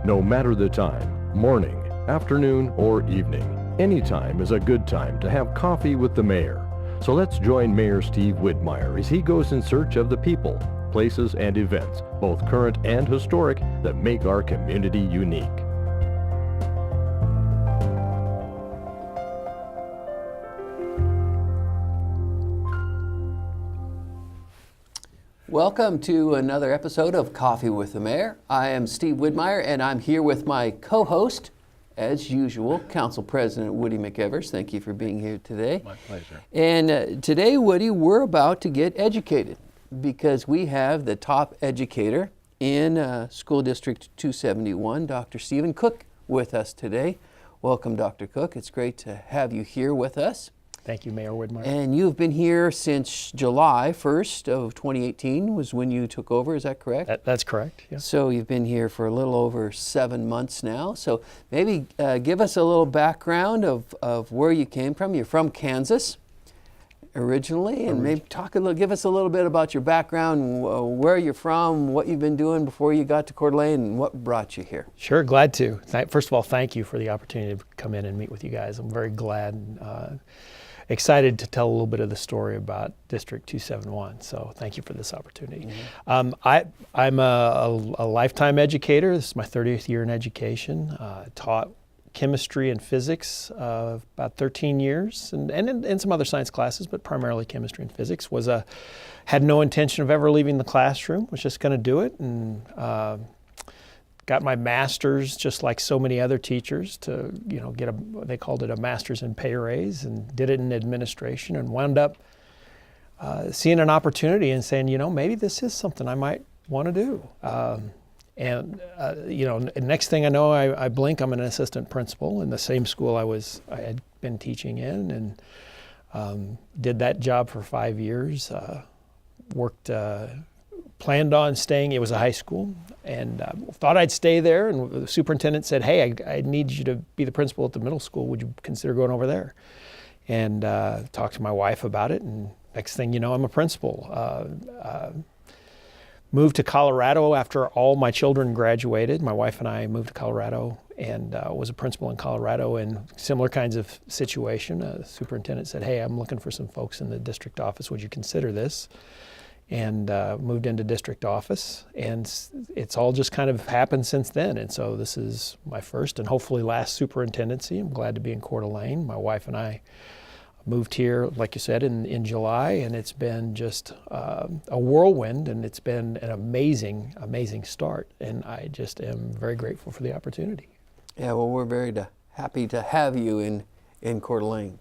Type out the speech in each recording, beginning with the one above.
No matter the time, morning, afternoon, or evening, any time is a good time to have coffee with the mayor. So let's join Mayor Steve Whitmire as he goes in search of the people, places, and events, both current and historic, that make our community unique. Welcome to another episode of Coffee with the Mayor. I am Steve Whitmire, and I'm here with my co-host, as usual, Council President Woody McEvers. Thank you for being here today. My pleasure. And today, Woody, we're about to get educated because we have the top educator in School District 271, Dr. Steven Cook, with us today. Welcome, Dr. Cook. It's great to have you here with us. Thank you, Mayor Whitmire. And you've been here since July 1st of 2018 was when you took over, is that correct? That's correct, yes. So you've been here for a little over 7 months now. So maybe give us a little background of where you came from. You're from Kansas originally, and maybe give us a little bit about your background, where you're from, what you've been doing before you got to Coeur d'Alene, and what brought you here. Sure, glad to. First of all, thank you for the opportunity to come in and meet with you guys. I'm very glad. Excited to tell a little bit of the story about District 271, so thank you for this opportunity. Mm-hmm. I'm a lifetime educator. This is my 30th year in education. Taught chemistry and physics about 13 years, and some other science classes, but primarily chemistry and physics. Had no intention of ever leaving the classroom, was just going to do it, and got my master's just like so many other teachers to, get they called it a master's in pay raise, and did it in administration, and wound up seeing an opportunity and saying, maybe this is something I might want to do. Next thing I know, I blink, I'm an assistant principal in the same school I had been teaching in, and did that job for 5 years. Planned on staying. It was a high school, and thought I'd stay there. And the superintendent said, "Hey, I need you to be the principal at the middle school. Would you consider going over there?" And talked to my wife about it. And next thing you know, I'm a principal. Moved to Colorado after all my children graduated. My wife and I moved to Colorado, and was a principal in Colorado in similar kinds of situation. The superintendent said, "Hey, I'm looking for some folks in the district office. Would you consider this?" And moved into district office, and it's all just kind of happened since then. And so this is my first and hopefully last superintendency. I'm glad to be in Coeur d'Alene. My wife and I moved here, like you said, in July, and it's been just a whirlwind, and it's been an amazing, amazing start. And I just am very grateful for the opportunity. Yeah, well, we're very happy to have you in Coeur d'Alene.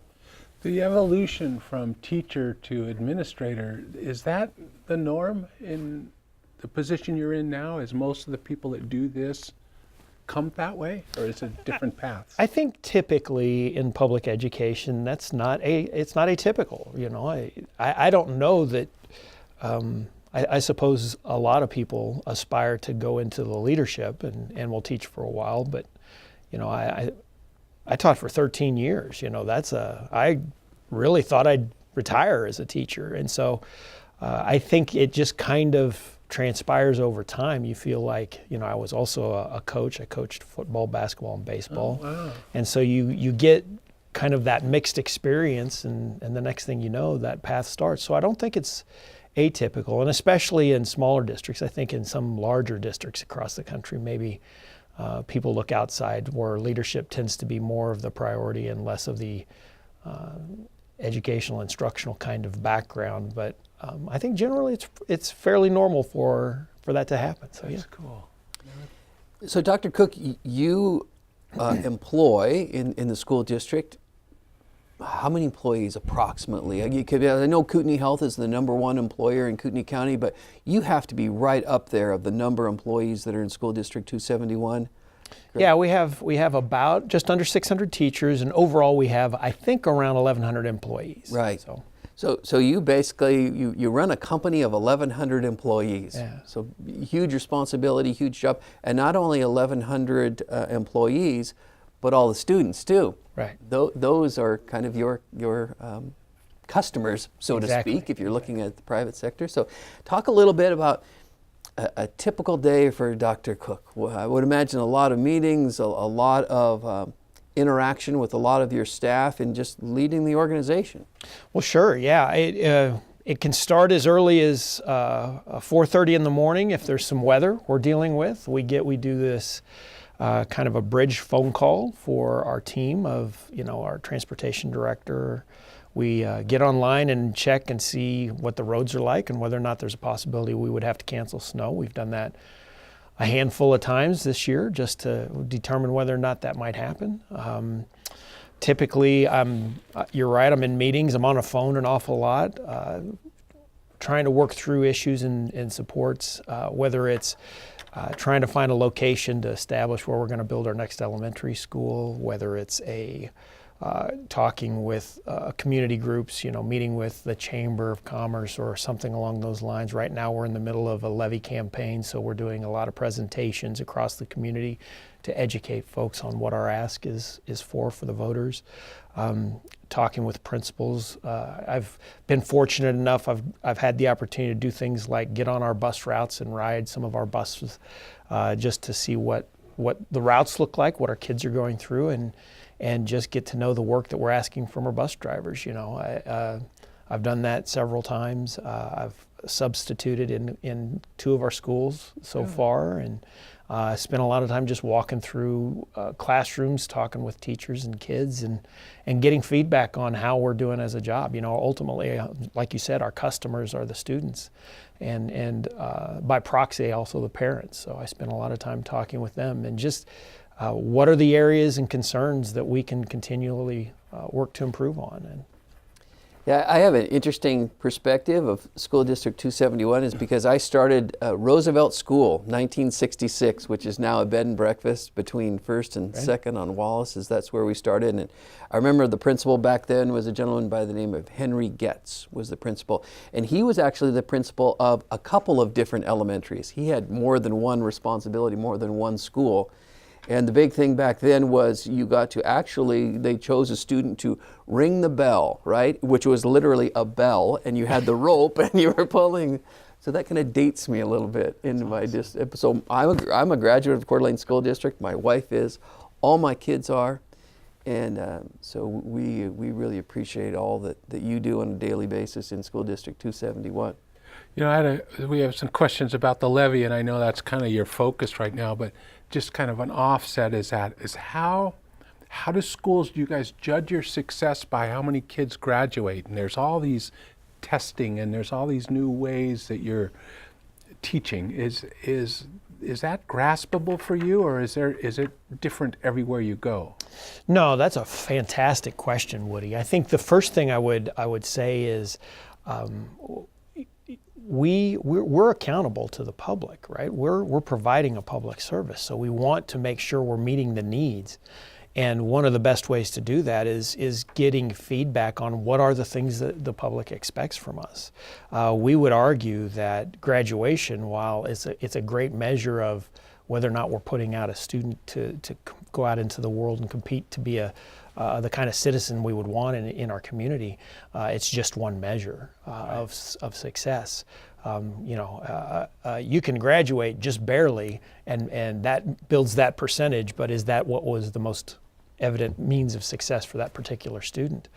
The evolution from teacher to administrator, is that the norm in the position you're in now? Is most of the people that do this come that way, or is it different paths? I think typically in public education, it's not atypical. I don't know that, I suppose a lot of people aspire to go into the leadership and will teach for a while, but I taught for 13 years. I really thought I'd retire as a teacher. And so I think it just kind of transpires over time. You feel like, I was also a coach. I coached football, basketball, and baseball. Oh, wow. And so you get kind of that mixed experience, and the next thing you know, that path starts. So I don't think it's atypical, and especially in smaller districts. I think in some larger districts across the country, maybe people look outside where leadership tends to be more of the priority and less of the educational, instructional kind of background. But I think generally it's fairly normal for that to happen. So that's yeah. Cool. So Dr. Cook, you employ in the school district, how many employees approximately? I know Kootenai Health is the #1 employer in Kootenai County, but you have to be right up there of the number of employees that are in School District 271. Correct? Yeah, we have about just under 600 teachers, and overall we have, I think, around 1,100 employees. Right. So you basically you run a company of 1,100 employees. Yeah. So huge responsibility, huge job, and not only 1,100 employees, but all the students too. Right. Those are kind of your customers, so Exactly. to speak, if you're looking at the private sector. So talk a little bit about a typical day for Dr. Cook? Well, I would imagine a lot of meetings, a lot of interaction with a lot of your staff, and just leading the organization. Well, sure, yeah. It can start as early as 4:30 in the morning if there's some weather we're dealing with. We do this kind of a bridge phone call for our team of, our transportation director. We get online and check and see what the roads are like and whether or not there's a possibility we would have to cancel snow. We've done that a handful of times this year just to determine whether or not that might happen. Typically, you're right, I'm in meetings, I'm on a phone an awful lot, trying to work through issues and supports, whether it's trying to find a location to establish where we're going to build our next elementary school, whether it's talking with community groups, meeting with the Chamber of Commerce or something along those lines. Right now we're in the middle of a levy campaign, so we're doing a lot of presentations across the community to educate folks on what our ask is for the voters. Talking with principals. I've been fortunate enough, I've had the opportunity to do things like get on our bus routes and ride some of our buses just to see what the routes look like, what our kids are going through, and just get to know the work that we're asking from our bus drivers. I've done that several times. I've substituted in 2 of our schools so far, and I spent a lot of time just walking through classrooms, talking with teachers and kids, and getting feedback on how we're doing as a job. Ultimately, like you said, our customers are the students, and by proxy also the parents. So I spent a lot of time talking with them and just what are the areas and concerns that we can continually work to improve on. And Yeah, I have an interesting perspective of School District 271 is because I started Roosevelt School, 1966, which is now a bed and breakfast between First and Second on Wallace. That's where we started. And I remember the principal back then was a gentleman by the name of Henry Getz was the principal. And he was actually the principal of a couple of different elementaries. He had more than one responsibility, more than one school. And the big thing back then was you got to they chose a student to ring the bell, right? Which was literally a bell, and you had the rope and you were pulling. So that kind of dates me a little bit into my district. So I'm a graduate of the Coeur d'Alene School District. My wife is. All my kids are. And so we really appreciate all that you do on a daily basis in School District 271. We have some questions about the levy, and I know that's kind of your focus right now, but just kind of an offset is how do you guys judge your success by how many kids graduate? And there's all these testing and there's all these new ways that you're teaching. Is that graspable for you, or is it different everywhere you go? No, that's a fantastic question, Woody. I think the first thing I would say is we're accountable to the public, right? We're providing a public service, so we want to make sure we're meeting the needs. And one of the best ways to do that is getting feedback on what are the things that the public expects from us. We would argue that graduation, while it's a great measure of whether or not we're putting out a student to go out into the world and compete to be the kind of citizen we would want in our community, it's just one measure of success. You can graduate just barely, and that builds that percentage, but is that what was the most evident means of success for that particular student?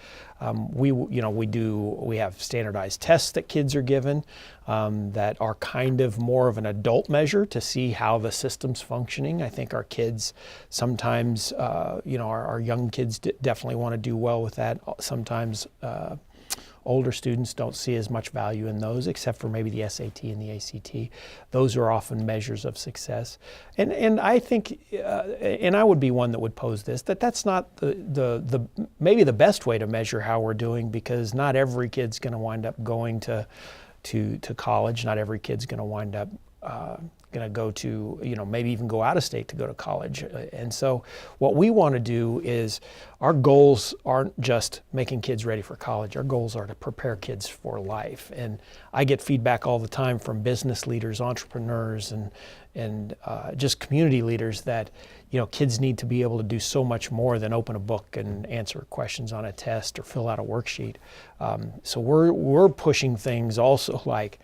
We have standardized tests that kids are given that are kind of more of an adult measure to see how the system's functioning. I think our kids sometimes, our young kids definitely want to do well with that. Sometimes older students don't see as much value in those, except for maybe the SAT and the ACT. Those are often measures of success. And I think, and I would be one that would pose this, that's not maybe the best way to measure how we're doing, because not every kid's going to wind up going to college. Not every kid's going to wind up going to go to, maybe even go out of state to go to college. And so what we want to do is, our goals aren't just making kids ready for college. Our goals are to prepare kids for life. And I get feedback all the time from business leaders, entrepreneurs, and just community leaders that, kids need to be able to do so much more than open a book and answer questions on a test or fill out a worksheet. So we're pushing things also like,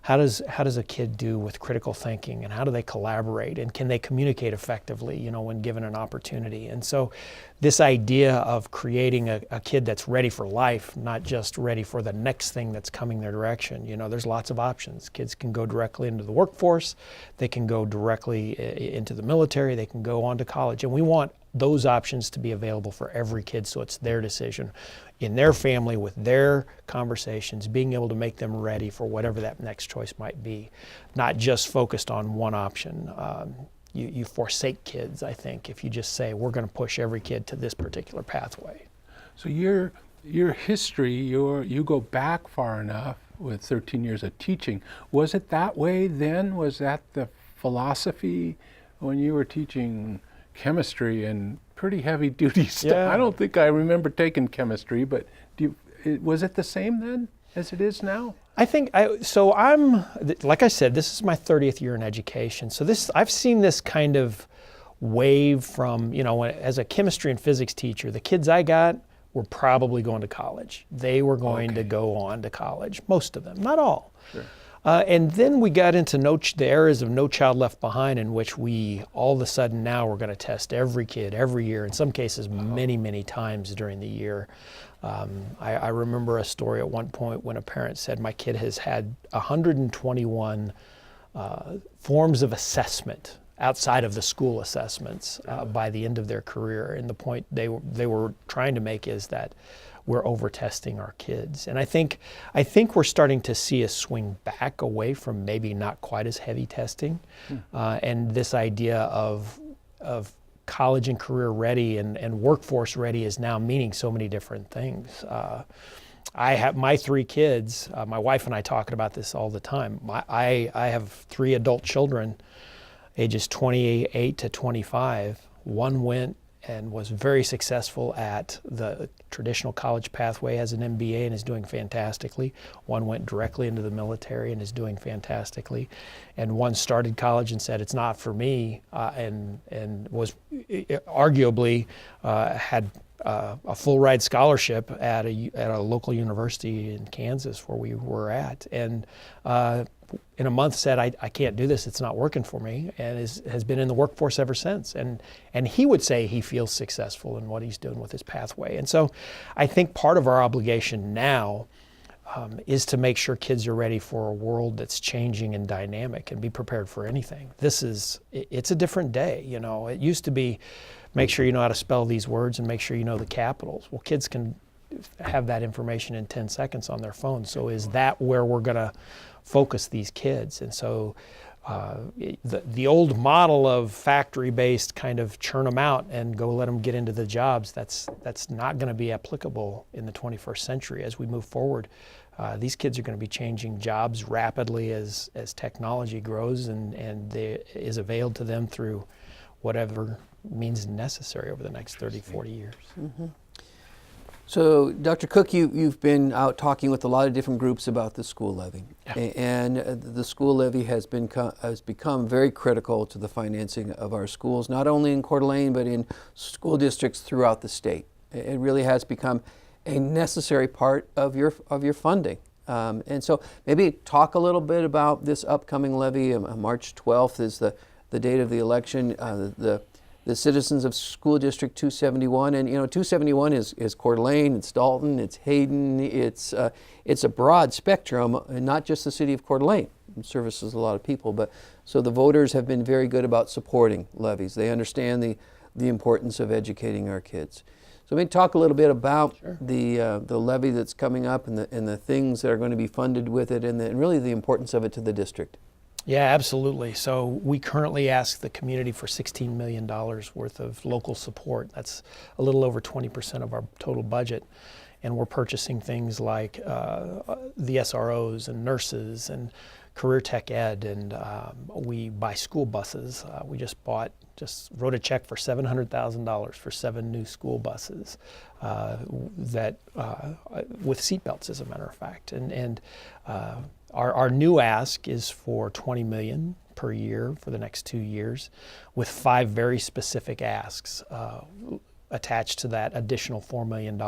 how does a kid do with critical thinking, and how do they collaborate, and can they communicate effectively, you know, when given an opportunity? And so this idea of creating a kid that's ready for life, not just ready for the next thing that's coming their direction. You know, there's lots of options. Kids can go directly into the workforce, they can go directly into the military, they can go on to college, and we want those options to be available for every kid, so it's their decision in their family with their conversations, being able to make them ready for whatever that next choice might be, not just focused on one option. You forsake kids, I think, if you just say we're going to push every kid to this particular pathway. So your history, you go back far enough with 13 years of teaching. Was it that way then? Was that the philosophy when you were teaching chemistry and pretty heavy duty stuff? Yeah. I don't think I remember taking chemistry, but was it the same then as it is now? I think, I'm, like I said, this is my 30th year in education. So I've seen this kind of wave from, you know, as a chemistry and physics teacher, the kids I got were probably going to college. They were going to go on to college, most of them, not all. Sure. And then we got into the eras of No Child Left Behind, in which we all of a sudden now we're going to test every kid every year, in some cases many, many times during the year. I remember a story at one point when a parent said, my kid has had 121 forms of assessment outside of the school assessments by the end of their career. And the point they were trying to make is that we're over-testing our kids. And I think we're starting to see a swing back away from maybe not quite as heavy testing. And this idea of college and career ready and workforce ready is now meaning so many different things. I have my 3 kids, my wife and I talking about this all the time. I have 3 adult children, ages 28 to 25. One went and was very successful at the traditional college pathway, has an MBA and is doing fantastically. One went directly into the military and is doing fantastically. And one started college and said, it's not for me, and was arguably had a full ride scholarship at a local university in Kansas where we were at. And in a month said, I can't do this, it's not working for me, and has been in the workforce ever since. And he would say he feels successful in what he's doing with his pathway. And so I think part of our obligation now is to make sure kids are ready for a world that's changing and dynamic and be prepared for anything. It's a different day, you know. It used to be, make sure you know how to spell these words and make sure you know the capitals. Well, kids can have that information in 10 seconds on their phone. So is that where we're going to focus these kids? And so the old model of factory-based kind of churn them out and go let them get into the jobs, that's not going to be applicable in the 21st century as we move forward. These kids are going to be changing jobs rapidly as technology grows and is availed to them through whatever means necessary over the next 30, 40 years. Mm-hmm. So, Dr. Cook, you've been out talking with a lot of different groups about the school levy, and the school levy has become very critical to the financing of our schools, not only in Coeur d'Alene, but in school districts throughout the state. It really has become a necessary part of your funding. And so maybe talk a little bit about this upcoming levy. March 12th is the date of the election. The citizens of School District 271, and 271 is Coeur d'Alene, it's Dalton, it's Hayden, it's a broad spectrum, and not just the city of Coeur d'Alene. It services a lot of people, but so the voters have been very good about supporting levies. They understand the importance of educating our kids. So maybe talk a little bit about the levy that's coming up and the things that are going to be funded with it, and really the importance of it to the district. Yeah, absolutely. So we currently ask the community for $16 million worth of local support. That's a little over 20% of our total budget. And we're purchasing things like the SROs and nurses and career tech ed, and we buy school buses. We just wrote a check for $700,000 for 7 new school buses that with seatbelts, as a matter of fact. And our new ask is for $20 million per year for the next 2 years, with 5 very specific asks attached to that additional $4 million.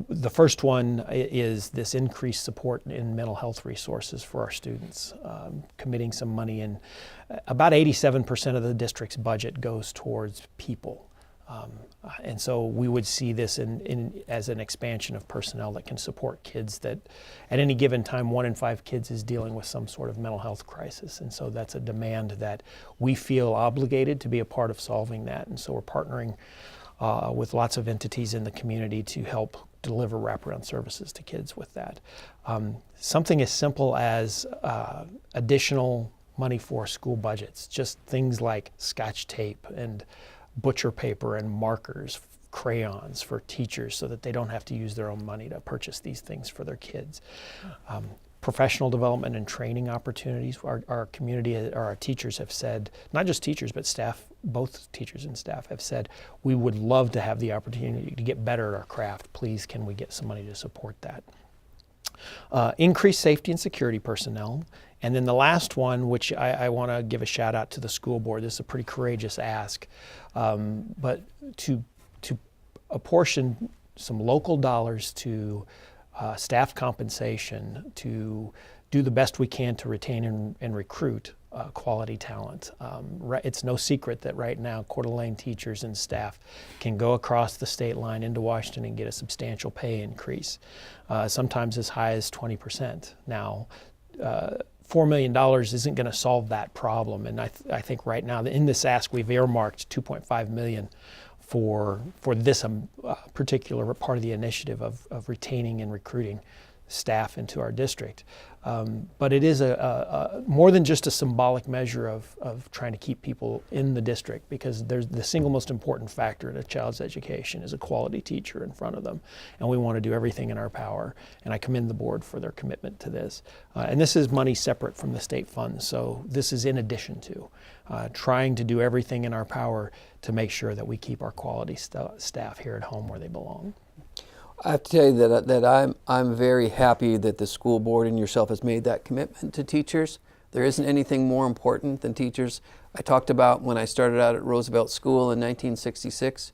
The first one is this increased support in mental health resources for our students, committing some money in. About 87% of the district's budget goes towards people. And so we would see this as an expansion of personnel that can support kids that at any given time, 1 in 5 kids is dealing with some sort of mental health crisis. And so that's a demand that we feel obligated to be a part of solving that. And so we're partnering with lots of entities in the community to help deliver wraparound services to kids with that. Something as simple as additional money for school budgets, just things like Scotch tape and butcher paper and markers, crayons for teachers so that they don't have to use their own money to purchase these things for their kids. Professional development and training opportunities. Our community, or our teachers have said, not just teachers, but staff, both teachers and staff have said, we would love to have the opportunity to get better at our craft. Please, can we get some money to support that? Increased safety and security personnel. And then the last one, which I want to give a shout out to the school board. This is a pretty courageous ask, but to apportion some local dollars to staff compensation to do the best we can to retain and recruit quality talent. It's no secret that right now Coeur d'Alene teachers and staff can go across the state line into Washington and get a substantial pay increase, sometimes as high as 20%. Now, $4 million isn't going to solve that problem, and I think right now in this ask we've earmarked $2.5 million for this particular part of the initiative of retaining and recruiting staff into our district. But it is a more than just a symbolic measure of trying to keep people in the district, because there's the single most important factor in a child's education is a quality teacher in front of them. And we want to do everything in our power. And I commend the board for their commitment to this. And this is money separate from the state funds. So this is in addition to trying to do everything in our power to make sure that we keep our quality staff here at home where they belong. I have to tell you that I'm very happy that the school board and yourself has made that commitment to teachers. There isn't anything more important than teachers. I talked about when I started out at Roosevelt School in 1966,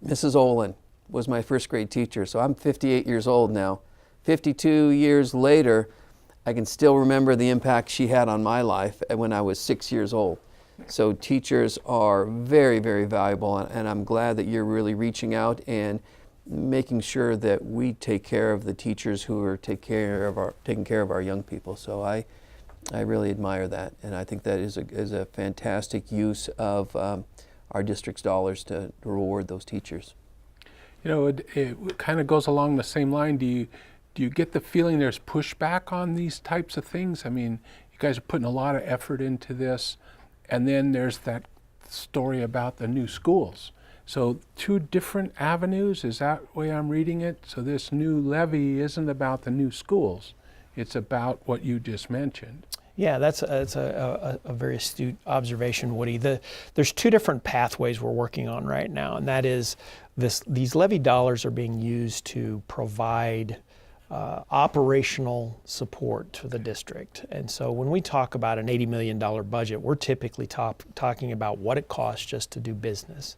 Mrs. Olin was my first grade teacher. So I'm 58 years old now. 52 years later, I can still remember the impact she had on my life when I was 6 years old. So teachers are very, very valuable, and I'm glad that you're really reaching out and making sure that we take care of the teachers who are taking care of our young people. So I really admire that, and I think that is a fantastic use of our district's dollars to reward those teachers. You know, it kind of goes along the same line. Do you get the feeling there's pushback on these types of things? I mean, you guys are putting a lot of effort into this, and then there's that story about the new schools. So 2 different avenues, is that the way I'm reading it? So this new levy isn't about the new schools, it's about what you just mentioned. Yeah, that's a very astute observation, Woody. There's 2 different pathways we're working on right now, and that is these levy dollars are being used to provide operational support to the district. And so when we talk about an $80 million budget, we're typically talking about what it costs just to do business.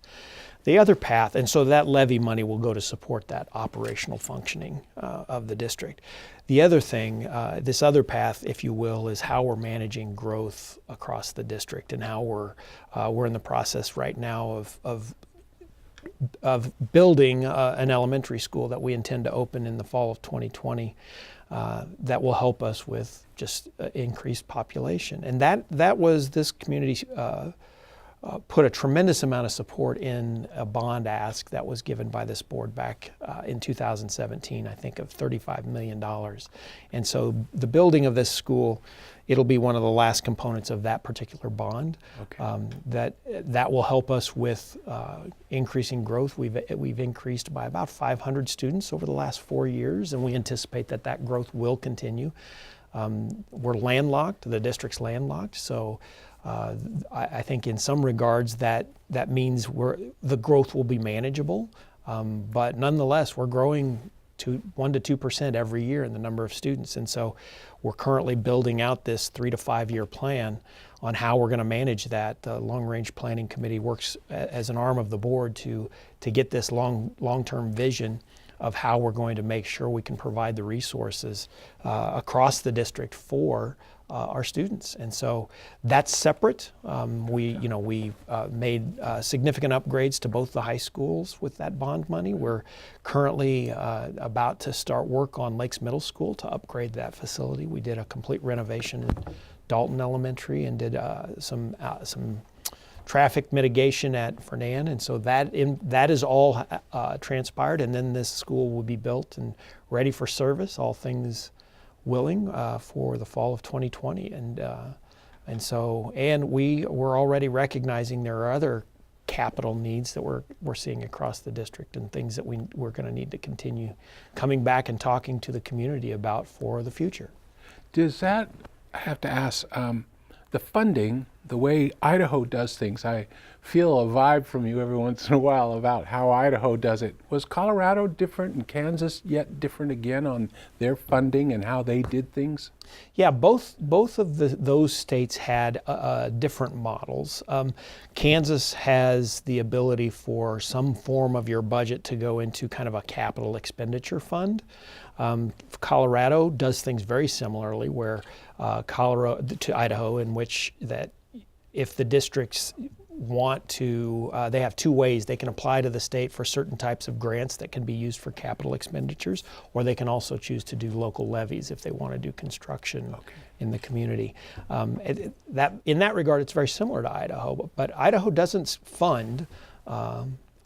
The other path, and so that levy money will go to support that operational functioning of the district. The other thing, this other path, if you will, is how we're managing growth across the district, and how we're in the process right now of building an elementary school that we intend to open in the fall of 2020 that will help us with just increased population. And that was this community put a tremendous amount of support in a bond ask that was given by this board back in 2017, I think of $35 million. And so the building of this school, it'll be one of the last components of that particular bond. Okay. That will help us with increasing growth. We've increased by about 500 students over the last 4 years, and we anticipate that growth will continue. We're landlocked, the district's landlocked, so I think in some regards that means the growth will be manageable, but nonetheless we're growing to 1 to 2% every year in the number of students, and so we're currently building out this 3 to 5 year plan on how we're going to manage that. The long-range planning committee works as an arm of the board to get this long-term vision of how we're going to make sure we can provide the resources across the district for our students. And so that's separate. We made significant upgrades to both the high schools with that bond money. We're currently about to start work on Lakes Middle School to upgrade that facility. We did a complete renovation in Dalton Elementary and did some traffic mitigation at Fernan, and so that is all transpired, and then this school will be built and ready for service, all things willing, for the fall of 2020. And we're already recognizing there are other capital needs that we're seeing across the district, and things that we're going to need to continue coming back and talking to the community about for the future. Does that, I have to ask, the funding, the way Idaho does things, I feel a vibe from you every once in a while about how Idaho does it. Was Colorado different and Kansas yet different again on their funding and how they did things? Yeah, both of those states had different models. Kansas has the ability for some form of your budget to go into kind of a capital expenditure fund. Colorado does things very similarly, where Colorado to Idaho, in which that if the districts want to, they have two ways. They can apply to the state for certain types of grants that can be used for capital expenditures, or they can also choose to do local levies if they want to do construction in the community. In that regard, it's very similar to Idaho, but Idaho doesn't fund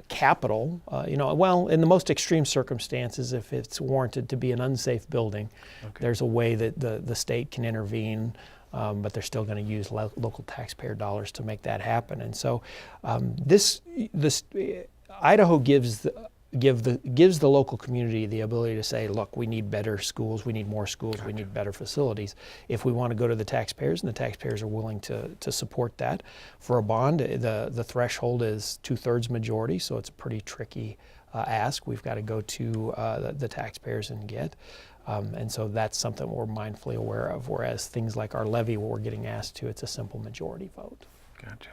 capital, well, in the most extreme circumstances, if it's warranted to be an unsafe building, there's a way that the state can intervene, but they're still going to use local taxpayer dollars to make that happen. And so Idaho gives the local community the ability to say, look, we need better schools, we need more schools, we need better facilities. If we want to go to the taxpayers, and the taxpayers are willing to support that. For a bond, the threshold is 2/3 majority, so it's a pretty tricky ask. We've got to go to the taxpayers and get. And so that's something we're mindfully aware of, whereas things like our levy, where we're getting asked to, it's a simple majority vote. Gotcha.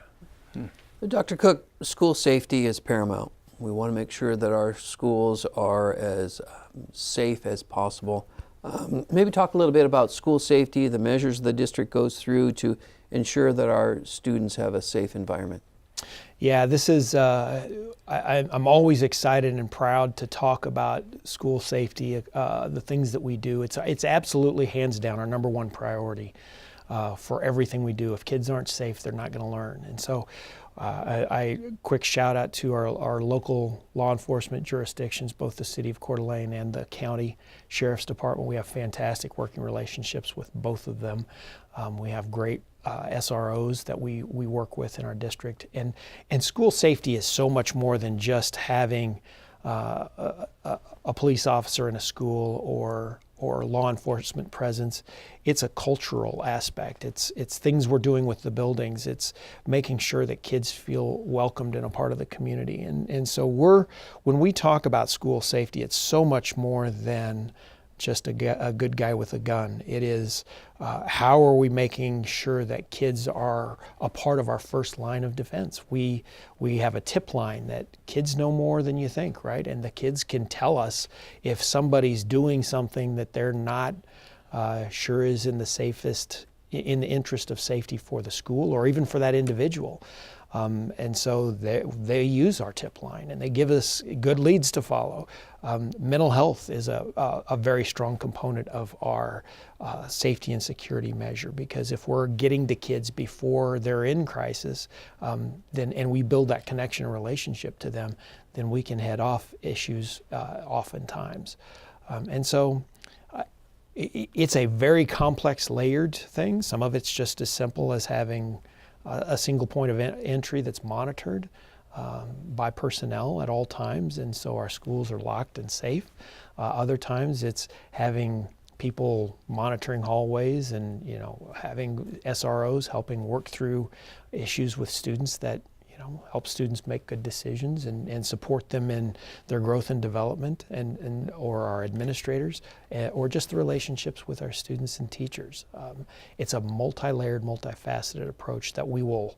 Dr. Cook, school safety is paramount. We want to make sure that our schools are as safe as possible. Maybe talk a little bit about school safety, the measures the district goes through to ensure that our students have a safe environment. Yeah, this is, I'm always excited and proud to talk about school safety, the things that we do. It's absolutely hands down our number one priority for everything we do. If kids aren't safe, they're not going to learn. And so quick shout out to our local law enforcement jurisdictions, both the city of Coeur d'Alene and the county sheriff's department. We have fantastic working relationships with both of them. We have great SROs that we work with in our district. And school safety is so much more than just having a police officer in a school or law enforcement presence. It's a cultural aspect. It's things we're doing with the buildings. It's making sure that kids feel welcomed and a part of the community. And so when we talk about school safety, it's so much more than just a good guy with a gun. It is how are we making sure that kids are a part of our first line of defense. We have a tip line that kids know more than you think, right? And the kids can tell us if somebody's doing something that they're not sure is in the interest of safety for the school or even for that individual. And so they use our tip line and they give us good leads to follow. Mental health is a very strong component of our safety and security measure, because if we're getting to kids before they're in crisis, and we build that connection and relationship to them, then we can head off issues oftentimes. And so it's a very complex, layered thing. Some of it's just as simple as having a single point of entry that's monitored by personnel at all times, and so our schools are locked and safe. Other times it's having people monitoring hallways and having SROs helping work through issues with students that help students make good decisions and support them in their growth and development, or our administrators, or just the relationships with our students and teachers. It's a multi-layered, multifaceted approach that we will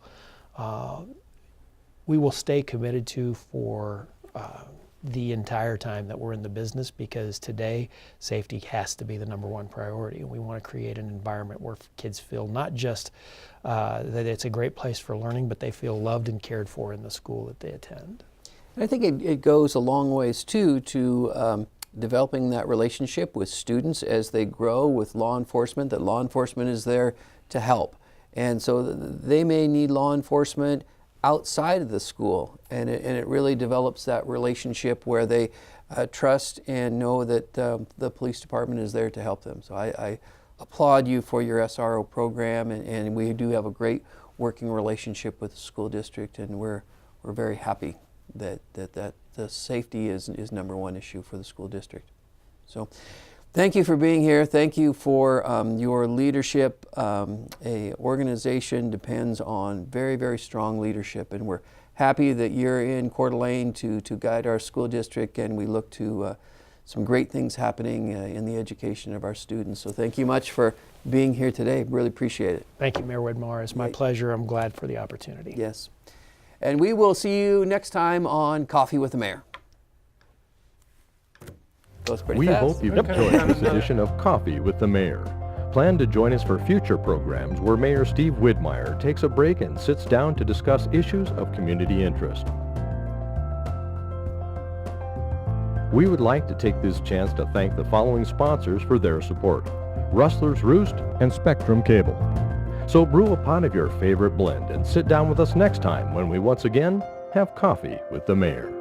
stay committed to for the entire time that we're in the business, because today safety has to be the #1 priority. And we want to create an environment where kids feel not just that it's a great place for learning, but they feel loved and cared for in the school that they attend. And I think it goes a long ways too to developing that relationship with students as they grow with law enforcement, that law enforcement is there to help. And so they may need law enforcement outside of the school, and it really develops that relationship where they trust and know that the police department is there to help them. So I applaud you for your SRO program, and we do have a great working relationship with the school district, and we're very happy that the safety is #1 issue for the school district. So thank you for being here. Thank you for your leadership. A organization depends on very, very strong leadership, and we're happy that you're in Coeur d'Alene to guide our school district, and we look to some great things happening in the education of our students. So thank you much for being here today. Really appreciate it. Thank you, Mayor Widmar. It's my pleasure. I'm glad for the opportunity. Yes. And we will see you next time on Coffee with the Mayor. Goes pretty We fast. hope you've enjoyed this edition of Coffee with the Mayor. Plan to join us for future programs where Mayor Steve Widmyer takes a break and sits down to discuss issues of community interest. We would like to take this chance to thank the following sponsors for their support: Rustler's Roost and Spectrum Cable. So brew a pot of your favorite blend and sit down with us next time when we once again have Coffee with the Mayor.